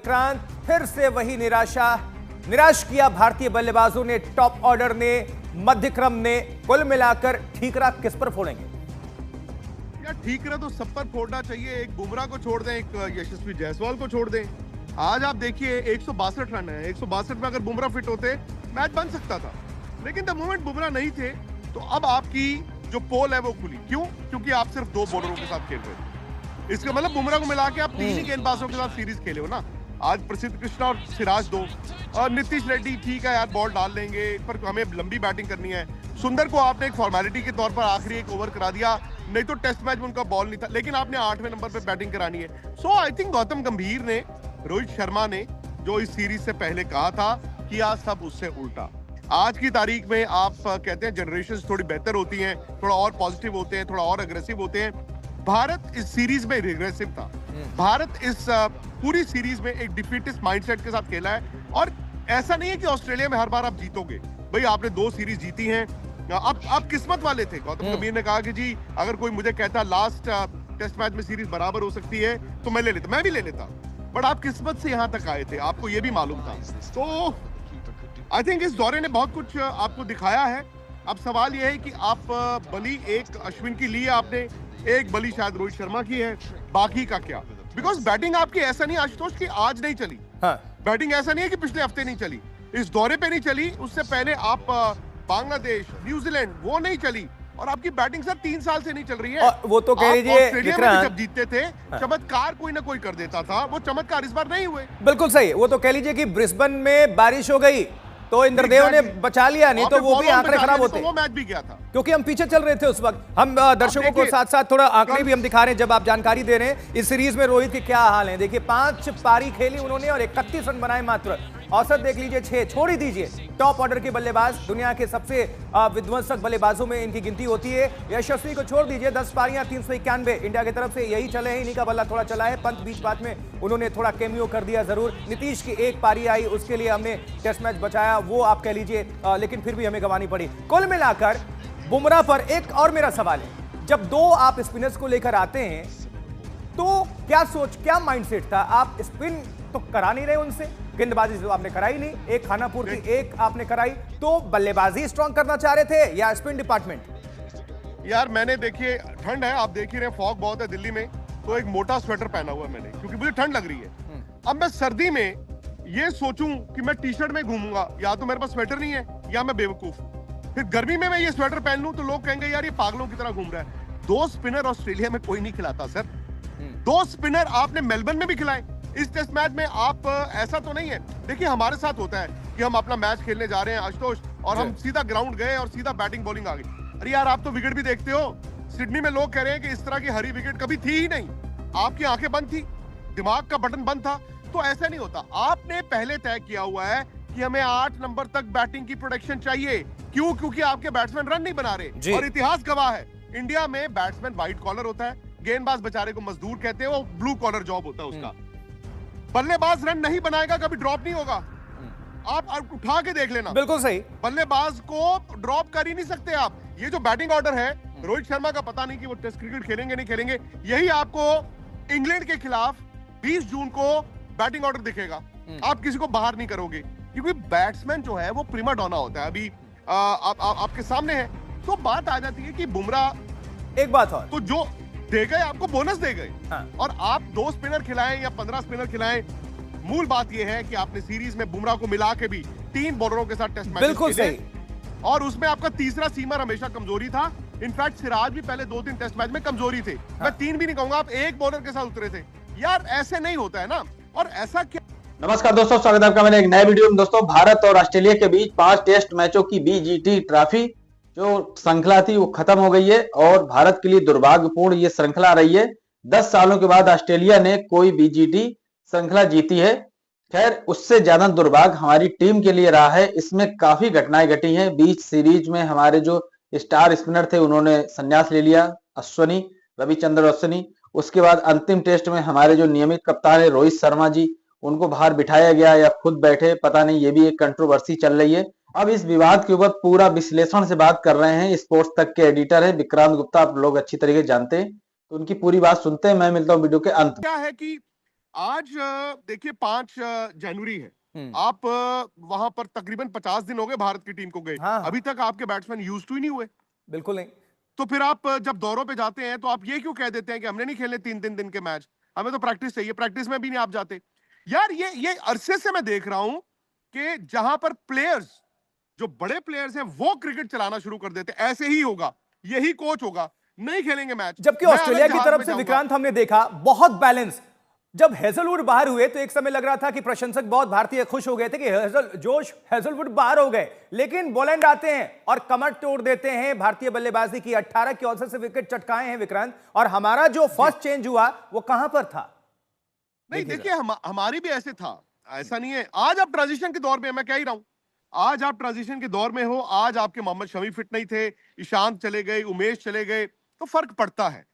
विक्रांत, फिर से वही निराश किया भारतीय बल्लेबाजों ने। टॉप ऑर्डर ने, मध्य क्रम ने, कुल मिलाकर ठीकरा किस पर फोड़ेंगे? यार ठीकरा तो सब पर फोड़ना चाहिए। एक बुमराह को छोड़ दें, एक यशस्वी जायसवाल को छोड़ दें। आज आप देखिए 162 रन है, 162 में अगर बुमराह फिट होते मैच बन सकता था, लेकिन द मोमेंट बुमराह नहीं थे तो अब आपकी जो पोल है वो खुली। क्यों? क्योंकि आप सिर्फ 2 बॉलरों के साथ खेल रहे थे। इसका मतलब बुमराह को मिला के आप 3 ही गेंदबाजों के साथ सीरीज खेले हो ना। आज प्रसिद्ध कृष्णा और सिराज 2 और नीतीश रेड्डी ठीक है यार, बॉल डाल लेंगे, पर हमें लंबी बैटिंग करनी है। सुंदर को आपने एक फॉर्मेलिटी के तौर पर आखिरी एक ओवर करा दिया, नहीं तो टेस्ट मैच में उनका बॉल नहीं था, लेकिन आपने 8वें नंबर पे बैटिंग करानी है। सो आई थिंक गौतम गंभीर ने, रोहित शर्मा ने जो इस सीरीज से पहले कहा था कि आज सब उससे उल्टा। आज की तारीख में आप कहते हैं जनरेशंस थोड़ी बेहतर होती हैं, थोड़ा और पॉजिटिव होते हैं, थोड़ा और अग्रेसिव होते हैं। भारत इस सीरीज में रिग्रेसिव था। भारत इस पूरी सीरीज में एक डिफीटिस्ट माइंडसेट के साथ खेला है, और ऐसा नहीं है कि ऑस्ट्रेलिया में हर बार आप जीतोगे। भाई आपने 2 सीरीज जीती हैं, आप किस्मत वाले थे। गौतम गंभीर ने कहा कि जी अगर कोई मुझे कहता लास्ट टेस्ट मैच में सीरीज बराबर हो सकती है तो मैं ले लेता, मैं भी ले लेता, बट आप किस्मत से यहाँ तक आए थे, आपको ये भी मालूम था। तो आई थिंक इस दौरे ने बहुत कुछ आपको दिखाया है। अब सवाल यह है कि आप बलि एक अश्विन की ली है आपने, एक बलि शायद रोहित शर्मा की है, बाकी का क्या? बिकॉज बैटिंग आपकी ऐसा नहीं आशुतोष की आज नहीं चली। हाँ। बैटिंग ऐसा नहीं है कि पिछले हफ्ते नहीं चली, इस दौरे पे नहीं चली, उससे पहले आप बांग्लादेश, न्यूजीलैंड वो नहीं चली, और आपकी बैटिंग सर 3 साल से नहीं चल रही है। वो तो कह लीजिए विक्रांत, जब जीतते थे चमत्कार कोई ना कोई कर देता था, वो चमत्कार इस बार नहीं हुए। बिल्कुल सही। वो तो कह लीजिए कि ब्रिस्बेन में बारिश हो गई तो इंद्रदेव ने बचा लिया, नहीं तो वो भी आंकड़े खराब होते। वो मैच भी गया था क्योंकि हम पीछे चल रहे थे उस वक्त। हम दर्शकों को साथ साथ थोड़ा आंकड़े भी हम दिखा रहे हैं जब आप जानकारी दे रहे हैं। इस सीरीज में रोहित के क्या हाल है देखिए, 5 पारी खेली उन्होंने और 31 रन बनाए मात्र। औसत देख लीजिए 6, छोड़ ही दीजिए। टॉप ऑर्डर के बल्लेबाज, दुनिया के सबसे विध्वंसक बल्लेबाजों में इनकी गिनती होती है। यशस्वी को छोड़ दीजिए, 10 पारियां, 391 इंडिया की तरफ से यही चले हैं, इन्हीं का बल्ला थोड़ा चला है। पंत बीच बात में उन्होंने थोड़ा कैमियो कर दिया जरूर। नीतीश की 1 पारी आई, उसके लिए हमने टेस्ट मैच बचाया, वो आप कह लीजिए, लेकिन फिर भी हमें गंवानी पड़ी। कुल मिलाकर बुमराह पर एक और मेरा सवाल है, जब 2 आप स्पिनर्स को लेकर आते हैं तो क्या सोच, क्या माइंडसेट था? आप स्पिन तो करा नहीं रहे उनसे, गेंदबाजी तो आपने कराई नहीं, एक खानापुर की 1 आपने कराई, तो बल्लेबाजी स्ट्रांग करना चाह रहे थे या स्पिन डिपार्टमेंट? यार मैंने देखिए, ठंड है, आप देख ही रहे हैं, फॉग बहुत है दिल्ली में, तो एक मोटा स्वेटर पहना हुआ है मैंने, क्योंकि मुझे ठंड लग रही है। अब मैं सर्दी में ये सोचूं कि मैं टी-शर्ट में घूमूंगा, या तो मेरे पास स्वेटर नहीं है या मैं बेवकूफ। फिर गर्मी में मैं ये स्वेटर पहन लूं तो लोग कहेंगे यार ये पागलों की तरह घूम रहा है। 2 स्पिनर ऑस्ट्रेलिया में कोई नहीं खिलाता सर। 2 स्पिनर आपने मेलबर्न में भी खिलाए। इस टेस्ट मैच में आप ऐसा तो नहीं है। देखिए हमारे साथ होता है कि हम अपना मैच खेलने जा रहे हैं आशुतोष, और हम सीधा ग्राउंड गए और सीधा बैटिंग बॉलिंग आ गई। अरे यार आप तो विकेट भी देखते हो, सिडनी में लोग कह रहे हैं कि इस तरह की हरी विकेट कभी थी ही नहीं। आपकी आंखें बंद थी, दिमाग का बटन बंद था, तो ऐसा नहीं होता। आपने पहले तय किया हुआ है कि हमें 8 नंबर तक बैटिंग की प्रोडक्शन चाहिए। क्यों? क्योंकि आपके बैट्समैन रन नहीं बना रहे, और इतिहास गवाह है इंडिया में बैट्समैन व्हाइट कॉलर होता है, गेंदबाज बेचारे को मजदूर कहते हैं, वो ब्लू कॉलर जॉब होता है उसका। बल्लेबाज रन नहीं बनाएगा कभी ड्रॉप नहीं होगा, आप उठा के देख लेना। बिल्कुल सही। बल्लेबाज को ड्रॉप कर ही नहीं सकते आप। ये जो बैटिंग ऑर्डर है, रोहित शर्मा का पता नहीं कि वो टेस्ट क्रिकेट खेलेंगे नहीं खेलेंगे। यही आपको इंग्लैंड के खिलाफ 20 जून को बैटिंग ऑर्डर दिखेगा। आप किसी को बाहर नहीं करोगे, क्योंकि बैट्समैन जो है वो प्रीमा डोना होता है। अभी आपके सामने है, तो बात आ जाती है कि बुमराह, एक बात और, तो जो दे गए आपको बोनस दे गए। हाँ। और आप 2 स्पिनर खिलाएं या 15 स्पिनर खिलाएं, मूल बात यह है कि आपने सीरीज में बुमराह को मिला के भी 3 बॉलरों के साथ टेस्ट मैच बिल्कुल सही, और उसमें आपका तीसरा सीमर हमेशा कमजोरी था। इनफैक्ट सिराज भी पहले 2-3 टेस्ट मैच में कमजोरी थे। मैं 3 भी नहीं कहूंगा, आप 1 बॉलर के साथ उतरे थे। यार ऐसे नहीं होता है ना, और ऐसा क्या। नमस्कार दोस्तों, स्वागत है आपका मेरे एक नए वीडियो में। दोस्तों, भारत और ऑस्ट्रेलिया के बीच 5 टेस्ट मैचों की बीजीटी ट्रॉफी जो श्रृंखला थी वो खत्म हो गई है, और भारत के लिए दुर्भाग्यपूर्ण ये श्रृंखला रही है। 10 सालों के बाद ऑस्ट्रेलिया ने कोई बीजीटी श्रृंखला जीती है। खैर, उससे ज्यादा दुर्भाग्य हमारी टीम के लिए रहा है। इसमें काफी घटनाएं घटी हैं। बीच सीरीज में हमारे जो स्टार स्पिनर थे उन्होंने संन्यास ले लिया, अश्विनी, रविचंद्रन अश्विनी। उसके बाद अंतिम टेस्ट में हमारे जो नियमित कप्तान है रोहित शर्मा जी, उनको बाहर बिठाया गया या खुद बैठे, पता नहीं, ये भी एक कंट्रोवर्सी चल रही है। अब इस विवाद के ऊपर पूरा विश्लेषण से बात कर रहे हैं। स्पोर्ट्स तक के एडिटर है विक्रांत गुप्ता, आप लोग अच्छी तरीके जानते हैं, तो उनकी पूरी बात सुनते हैं। मैं मिलता हूं वीडियो के अंत। क्या है कि आज देखिए 5 जनवरी है। आप वहां पर तकरीबन 50 दिन हो गए भारत की टीम को गए। हाँ। अभी तक आपके बैट्समैन यूज टू ही नहीं हुए। बिल्कुल नहीं। तो फिर आप जब दौरों पे जाते हैं तो आप ये क्यों कह देते हैं कि हमने नहीं खेलने 3-3 दिन के मैच, हमें तो प्रैक्टिस चाहिए, प्रैक्टिस में भी नहीं आप जाते। यार ये अरसे से मैं देख रहा हूं कि जहां पर प्लेयर्स, जो बड़े प्लेयर्स हैं, वो क्रिकेट चलाना शुरू कर देते, ऐसे ही होगा, यही कोच होगा, नहीं खेलेंगे मैच। जबकि मैं ऑस्ट्रेलिया अलग की जहाज तरफ में से जाऊंगा। विक्रांत हमने देखा बहुत बैलेंस। जब हेजलवुड बाहर हुए तो एक समय लग रहा था कि प्रशंसक बहुत भारतीय खुश हो गए थे कि जोश हेजलवुड बाहर हो गए, लेकिन बोलैंड आते हैं और कमर तोड़ देते हैं भारतीय बल्लेबाजी की। 18 के औसत से विकेट चटकाए हैं विक्रांत, और हमारा जो फर्स्ट चेंज हुआ वो कहां पर था? नहीं देखिए, हमारी भी ऐसे था, ऐसा नहीं है। आज आप ट्रांजिशन के दौर में, मैं कह ही रहा हूं, आज आप ट्रांजिशन के दौर में हो। आज आपके मोहम्मद शमी फिट नहीं थे, ईशांत चले गए, उमेश चले गए, तो फर्क पड़ता है।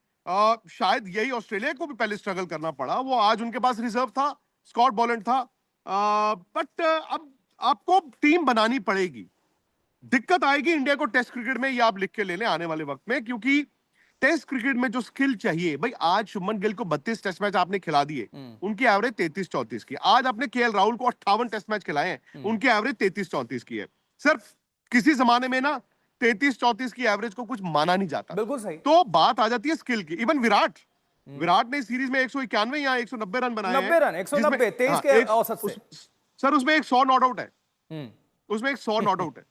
शायद यही ऑस्ट्रेलिया को भी पहले स्ट्रगल करना पड़ा। वो आज उनके पास रिजर्व था, स्कॉट बोलैंड था, बट अब आपको टीम बनानी पड़ेगी। दिक्कत आएगी इंडिया को टेस्ट क्रिकेट में, ये आप लिख के ले लें आने वाले वक्त में, क्योंकि टेस्ट क्रिकेट में जो स्किल चाहिए भाई। आज शुभमन गिल को 32 टेस्ट मैच आपने खिला दिए, उनकी एवरेज 33-34 की। आज आपने केएल राहुल को 58 टेस्ट मैच खिलाए हैं, उनकी एवरेज 33-34 की है। सिर्फ किसी जमाने में ना 33-34 की एवरेज को कुछ माना नहीं जाता। बिल्कुल सही। तो बात आ जाती है स्किल की। इवन विराट ने सीरीज में 191 या 190 रन बनाए 90 रन, 190 23 के औसत से। सर उसमें एक 100 नॉट आउट है, उसमें एक 100 नॉट आउट है।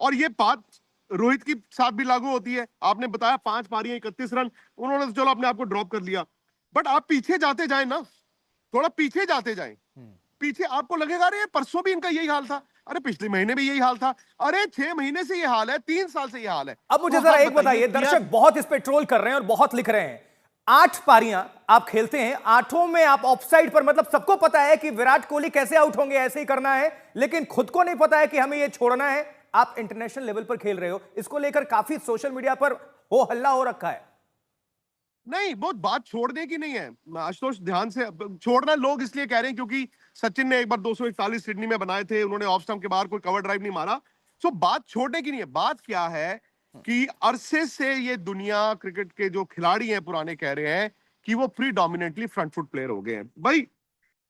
और ये बात रोहित की साथ भी लागू होती है। आपने बताया 5 पारियां 31 रन, उन्होंने तो चलो अपने आप को ड्रॉप कर लिया, बट आप पीछे जाते जाए ना, थोड़ा पीछे जाते जाए, पीछे आपको लगेगा अरे परसों भी इनका यही हाल था, अरे पिछले महीने भी यही हाल था, अरे 6 महीने से ये हाल है, 3 साल से ये हाल है। अब मुझे जरा एक बताइए, दर्शक बहुत इस पे ट्रोल कर रहे हैं और बहुत लिख रहे हैं। 8 पारियां आप खेलते हैं, 8 में आप ऑफसाइड पर, मतलब सबको पता है कि विराट कोहली कैसे आउट होंगे, ऐसे ही करना है, लेकिन खुद को नहीं पता है कि हमें ये छोड़ना है। आप इंटरनेशनल लेवल पर खेल रहे हो, इसको लेकर काफी सोशल मीडिया पर हो हल्ला हो रखा है। नहीं, बहुत बात छोड़ने की नहीं है आशुतोष, ध्यान से। छोड़ना लोग इसलिए कह रहे हैं क्योंकि सचिन ने एक बार 241 सिडनी में बनाए थे, उन्होंने ऑफ स्टंप के बाहर कोई कवर ड्राइव नहीं मारा। सो बात छोड़ने की नहीं है। बात क्या है कि अरसे से ये दुनिया क्रिकेट के जो खिलाड़ी हैं पुराने कह रहे हैं कि वो प्रीडोमिनेंटली फ्रंट फुट प्लेयर हो गए हैं। भाई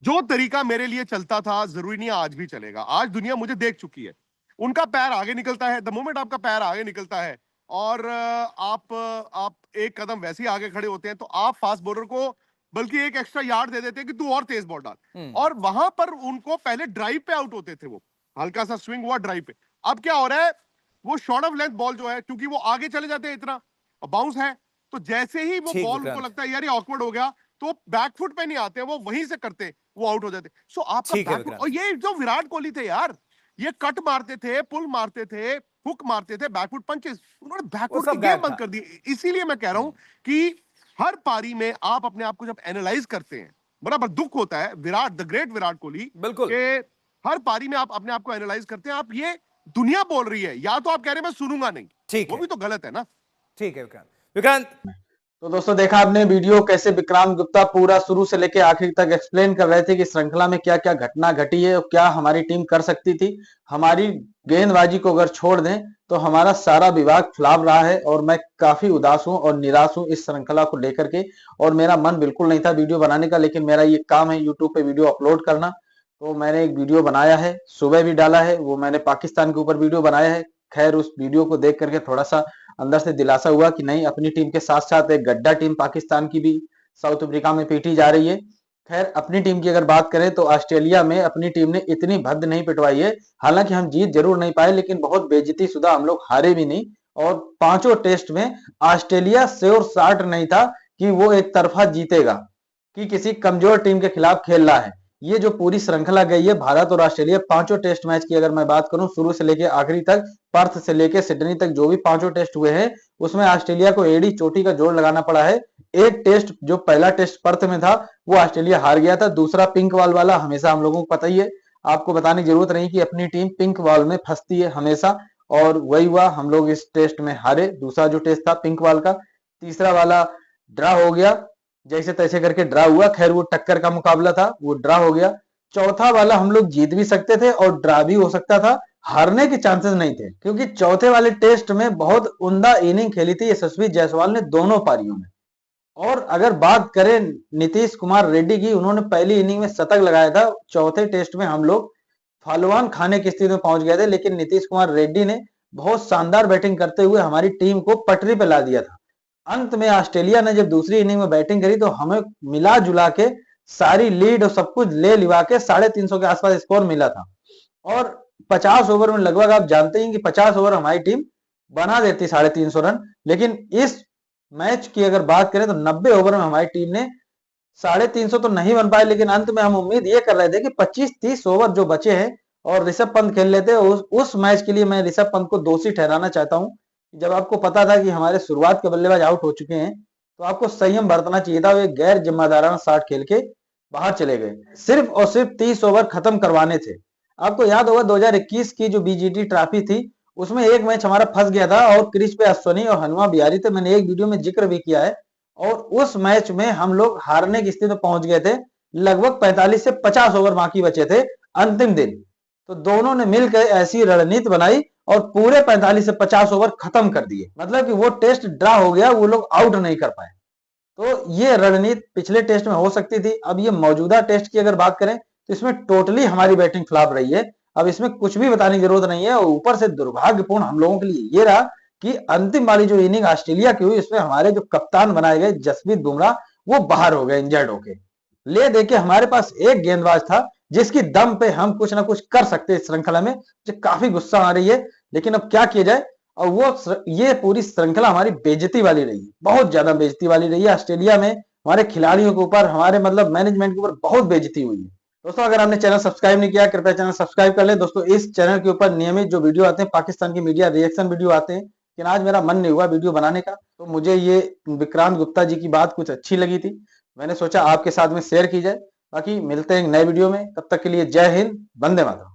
जो तरीका मेरे लिए चलता था जरूरी नहीं आज भी चलेगा। आज दुनिया मुझे देख चुकी है, उनका पैर आगे निकलता है। द मोमेंट आपका पैर आगे निकलता है और आप एक कदम वैसे ही आगे खड़े होते हैं, तो आप फास्ट बॉलर को बल्कि एक एक्स्ट्रा यार्ड दे देते हैं कि तू और तेज बॉल डाल। और वहां पर उनको पहले ड्राइव पे आउट होते थे, वो हल्का सा स्विंग हुआ ड्राइव पे। अब क्या हो रहा है, वो शॉर्ट ऑफ लेंथ बॉल जो है, क्योंकि वो आगे चले जाते हैं इतना, बाउंस है, तो जैसे ही वो बॉल उनको लगता है यार ये ऑकवर्ड हो गया, तो बैकफुट पे नहीं आते, वो वहीं से करते, वो आउट हो जाते। सो आपका बैकफुट, और ये जो विराट कोहली थे यार, ये कट मारते थे, पुल मारते थे, हुक मारते थे, बैकफुट पंचेस, उन्होंने बैकफुट की गेम बंद कर दी। इसीलिए मैं कह रहा हूं कि हर पारी में आप अपने आप को जब एनालाइज करते हैं, बराबर दुख होता है विराट, द ग्रेट विराट कोहली, बिल्कुल के हर पारी में आप अपने आप को एनालाइज करते हैं। आप ये दुनिया बोल रही है, या तो आप कह रहे हैं मैं सुनूंगा नहीं, ठीक वो है, भी तो गलत है ना। ठीक है विक्रांत। तो दोस्तों देखा आपने वीडियो कैसे विक्रांत गुप्ता पूरा शुरू से लेकर आखिर तक एक्सप्लेन कर रहे थे कि श्रृंखला में क्या क्या घटना घटी है और क्या हमारी टीम कर सकती थी। हमारी गेंदबाजी को अगर छोड़ दें तो हमारा सारा विभाग फ्लॉप रहा है और मैं काफी उदास हूं और निराश हूं इस श्रृंखला को लेकर के। और मेरा मन बिल्कुल नहीं था वीडियो बनाने का, लेकिन मेरा ये काम है यूट्यूब पे वीडियो अपलोड करना, तो मैंने एक वीडियो बनाया है, सुबह भी डाला है। वो मैंने पाकिस्तान के ऊपर वीडियो बनाया है। खैर उस वीडियो को देख करके थोड़ा सा अंदर से दिलासा हुआ कि नहीं, अपनी टीम के साथ साथ एक गड्ढा टीम पाकिस्तान की भी साउथ अफ्रीका में पीटी जा रही है। खैर अपनी टीम की अगर बात करें तो ऑस्ट्रेलिया में अपनी टीम ने इतनी भद्द नहीं पिटवाई है। हालांकि हम जीत जरूर नहीं पाए, लेकिन बहुत बेइज्जती शुदा हम लोग हारे भी नहीं। और 5 टेस्ट में ऑस्ट्रेलिया श्योर शॉट नहीं था कि वो एक तरफा जीतेगा, कि किसी कमजोर टीम के खिलाफ खेल रहा है। ये जो पूरी श्रृंखला गई है भारत और ऑस्ट्रेलिया, 5 टेस्ट मैच की अगर मैं बात करूं शुरू से लेकर आखिरी तक, पर्थ से लेकर सिडनी तक जो भी 5 टेस्ट हुए हैं उसमें ऑस्ट्रेलिया को एड़ी चोटी का जोड़ लगाना पड़ा है। एक टेस्ट जो पहला टेस्ट पर्थ में था वो ऑस्ट्रेलिया हार गया था। दूसरा पिंक बॉल वाला हमेशा हम लोगों को पता ही है, आपको बताने की जरूरत नहीं कि अपनी टीम पिंक बॉल में फंसती है हमेशा, और वही हुआ, हम लोग इस टेस्ट में हारे। दूसरा जो टेस्ट था पिंक बॉल का, तीसरा वाला ड्रा हो गया, जैसे तैसे करके ड्रा हुआ। खैर वो टक्कर का मुकाबला था, वो ड्रा हो गया। चौथा वाला हम लोग जीत भी सकते थे और ड्रा भी हो सकता था, हारने के चांसेस नहीं थे, क्योंकि चौथे वाले टेस्ट में बहुत उम्दा इनिंग खेली थी यशस्वी जायसवाल ने दोनों पारियों में। और अगर बात करें नीतीश कुमार रेड्डी की, उन्होंने पहली इनिंग में शतक लगाया था। चौथे टेस्ट में हम लोग फॉलोऑन खाने की स्थिति में पहुंच गए थे, लेकिन नीतीश कुमार रेड्डी ने बहुत शानदार बैटिंग करते हुए हमारी टीम को पटरी पे ला दिया था। अंत में ऑस्ट्रेलिया ने जब दूसरी इनिंग में बैटिंग करी तो हमें मिला जुला के सारी लीड और सब कुछ ले लिवा के 350 के आसपास स्कोर मिला था। और 50 ओवर में लगभग आप जानते हैं कि 50 ओवर हमारी टीम बना देती 350 रन, लेकिन इस मैच की अगर बात करें तो 90 ओवर में हमारी टीम ने 350 तो नहीं बन पाए, लेकिन अंत में हम उम्मीद ये कर रहे थे कि 25-30 ओवर जो बचे हैं और ऋषभ पंत खेल लेते हैं। उस मैच के लिए मैं ऋषभ पंत को दोषी ठहराना चाहता हूं। जब आपको पता था कि हमारे शुरुआत के बल्लेबाज आउट हो चुके हैं तो आपको संयम बरतना चाहिए था। वे गैर जिम्मेदाराना शॉट खेल के बाहर चले गए, सिर्फ और सिर्फ 30 ओवर खत्म करवाने थे। आपको याद होगा 2021 की जो बीजीटी ट्रॉफी थी उसमें एक मैच हमारा फंस गया था और क्रीज पे अश्विनी और हनुमा बिहारी थे, मैंने एक वीडियो में जिक्र भी किया है। और उस मैच में हम लोग हारने की स्थिति में पहुंच गए थे, लगभग 45 से 50 ओवर बाकी बचे थे अंतिम दिन। तो दोनों ने मिलकर ऐसी रणनीति बनाई और पूरे 45 से 50 ओवर खत्म कर दिए, मतलब कि वो टेस्ट ड्रा हो गया, वो लोग आउट नहीं कर पाए। तो ये रणनीति पिछले टेस्ट में हो सकती थी। अब ये मौजूदा टेस्ट की अगर बात करें तो इसमें टोटली हमारी बैटिंग फ्लॉप रही है। अब इसमें कुछ भी बताने की जरूरत नहीं है। और ऊपर से दुर्भाग्यपूर्ण हम लोगों के लिए ये रहा कि अंतिम वाली जो इनिंग ऑस्ट्रेलिया की हुई इसमें हमारे जो कप्तान बनाए गए जसप्रीत बुमराह वो बाहर हो गए इंजर्ड होके। ले देके हमारे पास एक गेंदबाज था जिसकी दम पे हम कुछ ना कुछ कर सकते इस श्रृंखला में। मुझे काफी गुस्सा आ रही है, लेकिन अब क्या किया जाए। और वो ये पूरी श्रृंखला हमारी बेइज्जती वाली रही है, बहुत ज्यादा बेइज्जती वाली रही है। ऑस्ट्रेलिया में हमारे खिलाड़ियों के ऊपर, हमारे मतलब मैनेजमेंट के ऊपर बहुत बेइज्जती हुई है। दोस्तों अगर आपने चैनल सब्सक्राइब नहीं किया कृपया चैनल सब्सक्राइब कर ले। दोस्तों इस चैनल के ऊपर नियमित जो वीडियो आते हैं पाकिस्तान की मीडिया रिएक्शन वीडियो आते हैं, लेकिन आज मेरा मन नहीं हुआ वीडियो बनाने का। तो मुझे ये विक्रांत गुप्ता जी की बात कुछ अच्छी लगी थी, मैंने सोचा आपके साथ में शेयर की जाए। बाकी मिलते हैं एक नए वीडियो में, तब तक के लिए जय हिंद, वंदे मातरम।